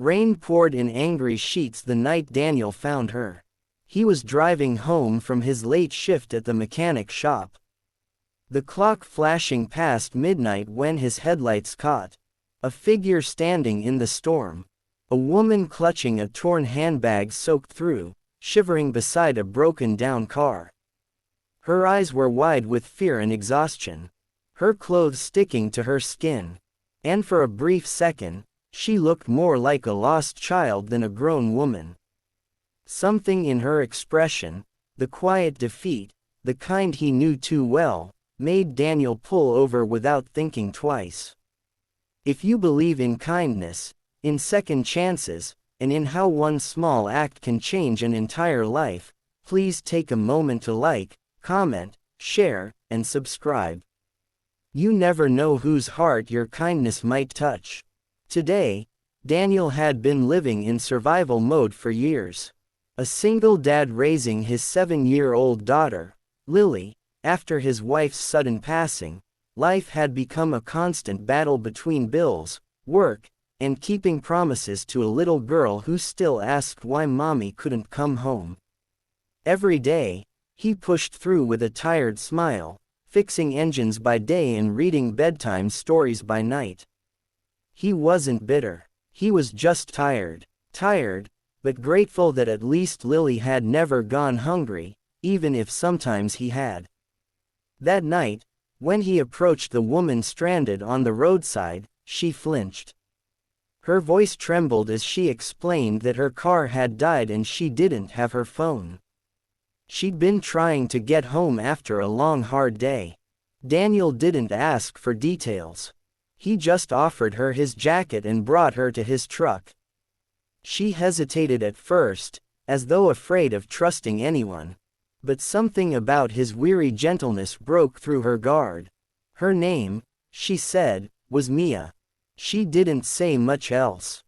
Rain poured in angry sheets the night Daniel found her. He was driving home from his late shift at the mechanic shop. The clock flashing past midnight when his headlights caught a figure standing in the storm. A woman clutching a torn handbag soaked through, shivering beside a broken-down car. Her eyes were wide with fear and exhaustion, her clothes sticking to her skin. And for a brief second, she looked more like a lost child than a grown woman. Something in her expression, the quiet defeat, the kind he knew too well, made Daniel pull over without thinking twice. If you believe in kindness, in second chances, and in how one small act can change an entire life, please take a moment to like, comment, share, and subscribe. You never know whose heart your kindness might touch. Today, Daniel had been living in survival mode for years. A single dad raising his 7-year-old daughter, Lily, after his wife's sudden passing. Life had become a constant battle between bills, work, and keeping promises to a little girl who still asked why mommy couldn't come home. Every day, he pushed through with a tired smile, fixing engines by day and reading bedtime stories by night. He wasn't bitter. He was just tired. Tired, but grateful that at least Lily had never gone hungry, even if sometimes he had. That night, when he approached the woman stranded on the roadside, she flinched. Her voice trembled as she explained that her car had died and she didn't have her phone. She'd been trying to get home after a long hard day. Daniel didn't ask for details. He just offered her his jacket and brought her to his truck. She hesitated at first, as though afraid of trusting anyone. But something about his weary gentleness broke through her guard. Her name, she said, was Mia. She didn't say much else.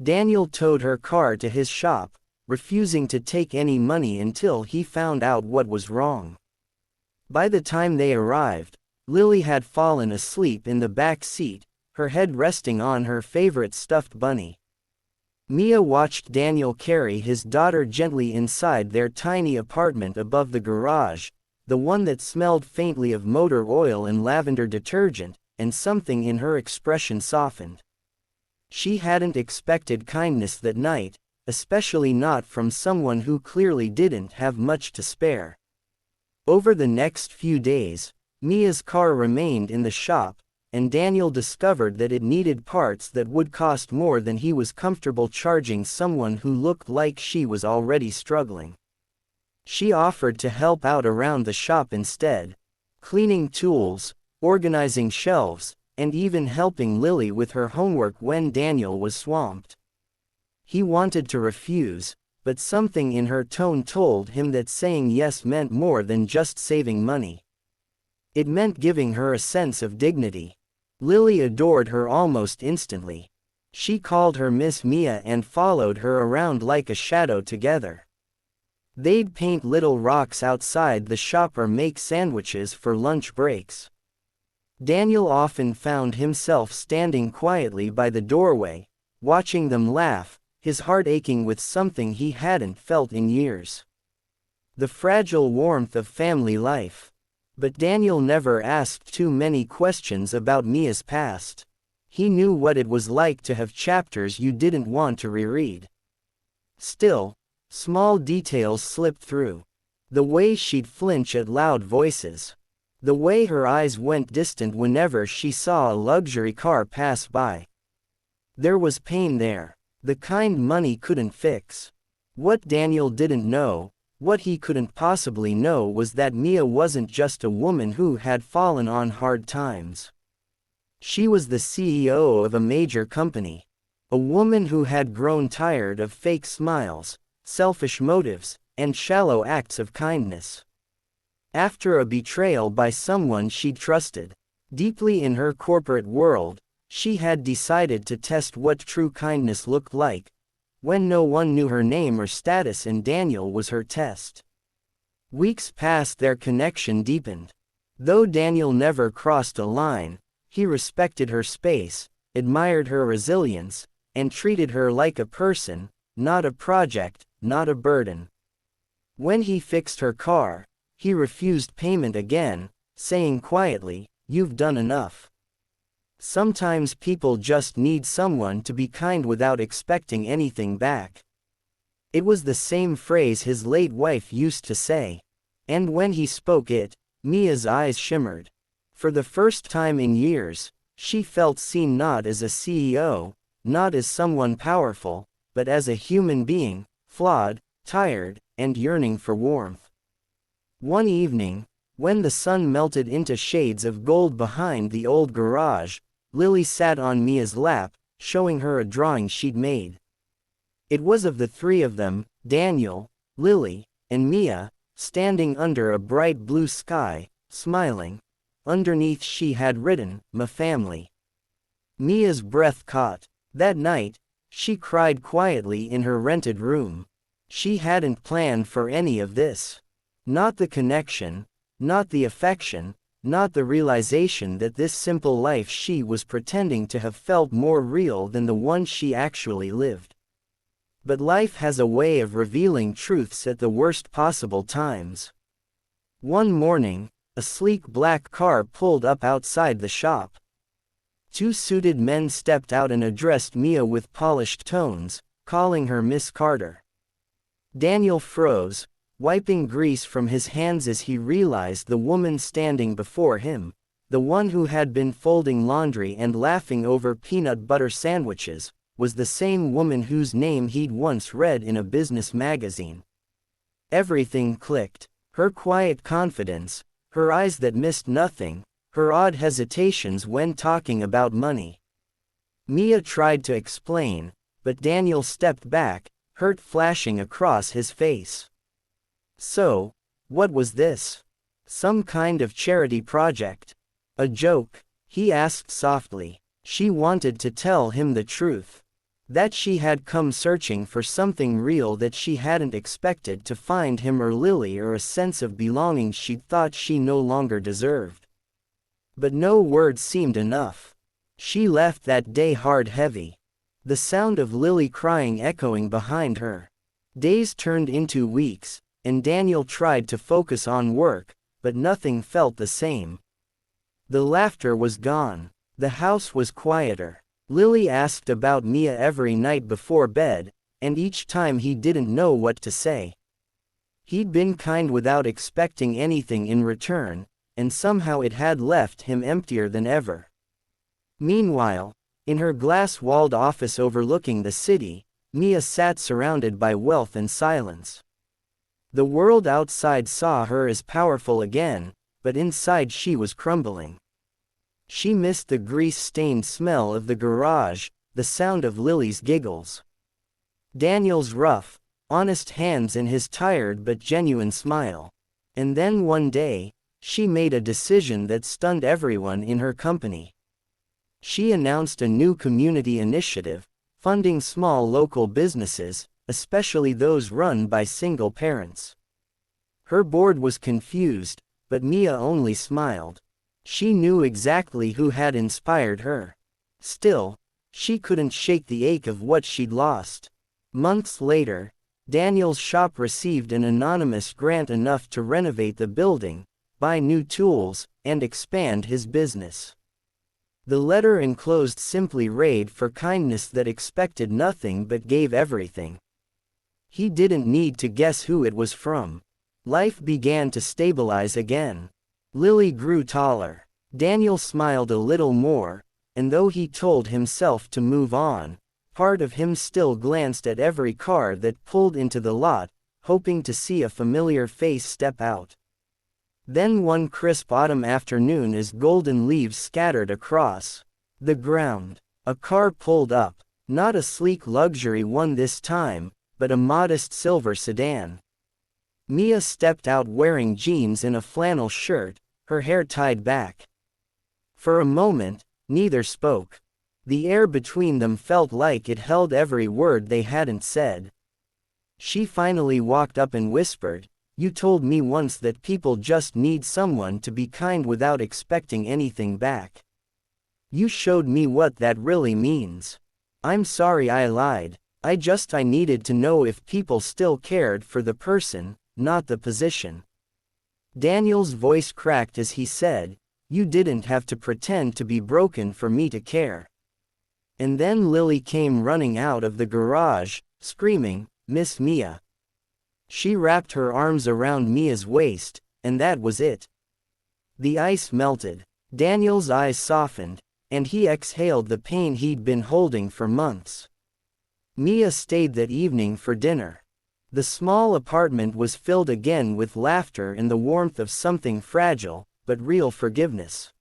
Daniel towed her car to his shop, refusing to take any money until he found out what was wrong. By the time they arrived, Lily had fallen asleep in the back seat, her head resting on her favorite stuffed bunny. Mia watched Daniel carry his daughter gently inside their tiny apartment above the garage, the one that smelled faintly of motor oil and lavender detergent, and something in her expression softened. She hadn't expected kindness that night, especially not from someone who clearly didn't have much to spare. Over the next few days, Mia's car remained in the shop, and Daniel discovered that it needed parts that would cost more than he was comfortable charging someone who looked like she was already struggling. She offered to help out around the shop instead, cleaning tools, organizing shelves, and even helping Lily with her homework when Daniel was swamped. He wanted to refuse, but something in her tone told him that saying yes meant more than just saving money. It meant giving her a sense of dignity. Lily adored her almost instantly. She called her Miss Mia and followed her around like a shadow together. They'd paint little rocks outside the shop or make sandwiches for lunch breaks. Daniel often found himself standing quietly by the doorway, watching them laugh, his heart aching with something he hadn't felt in years. The fragile warmth of family life. But Daniel never asked too many questions about Mia's past. He knew what it was like to have chapters you didn't want to reread. Still, small details slipped through. The way she'd flinch at loud voices. The way her eyes went distant whenever she saw a luxury car pass by. There was pain there, the kind money couldn't fix. What Daniel didn't know, what he couldn't possibly know, was that Mia wasn't just a woman who had fallen on hard times. She was the CEO of a major company. A woman who had grown tired of fake smiles, selfish motives, and shallow acts of kindness. After a betrayal by someone she'd trusted deeply in her corporate world, she had decided to test what true kindness looked like, when no one knew her name or status, and Daniel was her test. Weeks passed, their connection deepened. Though Daniel never crossed a line, he respected her space, admired her resilience, and treated her like a person, not a project, not a burden. When he fixed her car, he refused payment again, saying quietly, "You've done enough." Sometimes people just need someone to be kind without expecting anything back. It was the same phrase his late wife used to say. And when he spoke it, Mia's eyes shimmered. For the first time in years, she felt seen not as a CEO, not as someone powerful, but as a human being, flawed, tired, and yearning for warmth. One evening, when the sun melted into shades of gold behind the old garage, Lily sat on Mia's lap, showing her a drawing she'd made. It was of the three of them, Daniel, Lily, and Mia, standing under a bright blue sky, smiling. Underneath she had written, "My family." Mia's breath caught. That night, she cried quietly in her rented room. She hadn't planned for any of this. Not the connection, not the affection, not the realization that this simple life she was pretending to have felt more real than the one she actually lived. But life has a way of revealing truths at the worst possible times. One morning, a sleek black car pulled up outside the shop. Two suited men stepped out and addressed Mia with polished tones, calling her Miss Carter. Daniel froze, wiping grease from his hands as he realized the woman standing before him, the one who had been folding laundry and laughing over peanut butter sandwiches, was the same woman whose name he'd once read in a business magazine. Everything clicked. Her quiet confidence, her eyes that missed nothing, her odd hesitations when talking about money. Mia tried to explain, but Daniel stepped back, hurt flashing across his face. So, what was this? Some kind of charity project? A joke? He asked softly. She wanted to tell him the truth. That she had come searching for something real that she hadn't expected to find him or Lily, or a sense of belonging she'd thought she no longer deserved. But no words seemed enough. She left that day heavy. The sound of Lily crying echoing behind her. Days turned into weeks, and Daniel tried to focus on work, but nothing felt the same. The laughter was gone. The house was quieter. Lily asked about Mia every night before bed, and each time he didn't know what to say. He'd been kind without expecting anything in return, and somehow it had left him emptier than ever. Meanwhile, in her glass-walled office overlooking the city, Mia sat surrounded by wealth and silence. The world outside saw her as powerful again, but inside she was crumbling. She missed the grease-stained smell of the garage, the sound of Lily's giggles, Daniel's rough, honest hands and his tired but genuine smile. And then one day, she made a decision that stunned everyone in her company. She announced a new community initiative, funding small local businesses, especially those run by single parents. Her board was confused, but Mia only smiled. She knew exactly who had inspired her. Still, she couldn't shake the ache of what she'd lost. Months later, Daniel's shop received an anonymous grant enough to renovate the building, buy new tools, and expand his business. The letter enclosed simply read, "For kindness that expected nothing but gave everything." He didn't need to guess who it was from. Life began to stabilize again. Lily grew taller. Daniel smiled a little more, and though he told himself to move on, part of him still glanced at every car that pulled into the lot, hoping to see a familiar face step out. Then one crisp autumn afternoon, as golden leaves scattered across the ground, a car pulled up, not a sleek luxury one this time, but a modest silver sedan. Mia stepped out wearing jeans and a flannel shirt, her hair tied back. For a moment, neither spoke. The air between them felt like it held every word they hadn't said. She finally walked up and whispered, "You told me once that people just need someone to be kind without expecting anything back. You showed me what that really means." I'm sorry I lied. I needed to know if people still cared for the person, not the position. Daniel's voice cracked as he said, you didn't have to pretend to be broken for me to care. And then Lily came running out of the garage, screaming, Miss Mia. She wrapped her arms around Mia's waist, and that was it. The ice melted. Daniel's eyes softened, and he exhaled the pain he'd been holding for months. Mia stayed that evening for dinner. The small apartment was filled again with laughter and the warmth of something fragile, but real forgiveness.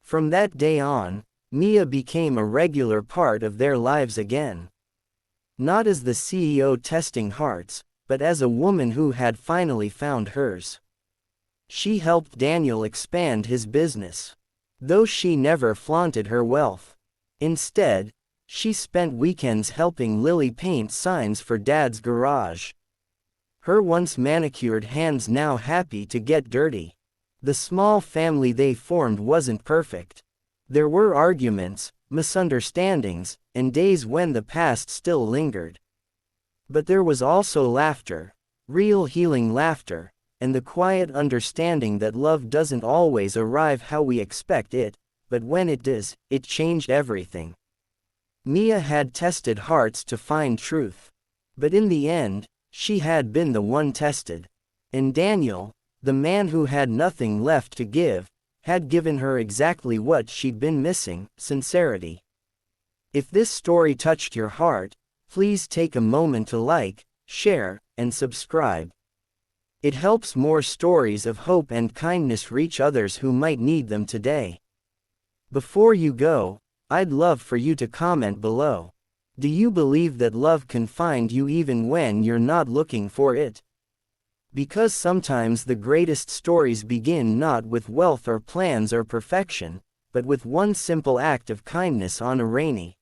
From that day on, Mia became a regular part of their lives again. Not as the CEO testing hearts, but as a woman who had finally found hers. She helped Daniel expand his business, though she never flaunted her wealth. Instead, she spent weekends helping Lily paint signs for Dad's garage. Her once manicured hands now happy to get dirty. The small family they formed wasn't perfect. There were arguments, misunderstandings, and days when the past still lingered. But there was also laughter, real healing laughter, and the quiet understanding that love doesn't always arrive how we expect it, but when it does, it changed everything. Mia had tested hearts to find truth. But in the end, she had been the one tested. And Daniel, the man who had nothing left to give, had given her exactly what she'd been missing, sincerity. If this story touched your heart, please take a moment to like, share, and subscribe. It helps more stories of hope and kindness reach others who might need them today. Before you go, I'd love for you to comment below. Do you believe that love can find you even when you're not looking for it? Because sometimes the greatest stories begin not with wealth or plans or perfection, but with one simple act of kindness on a rainy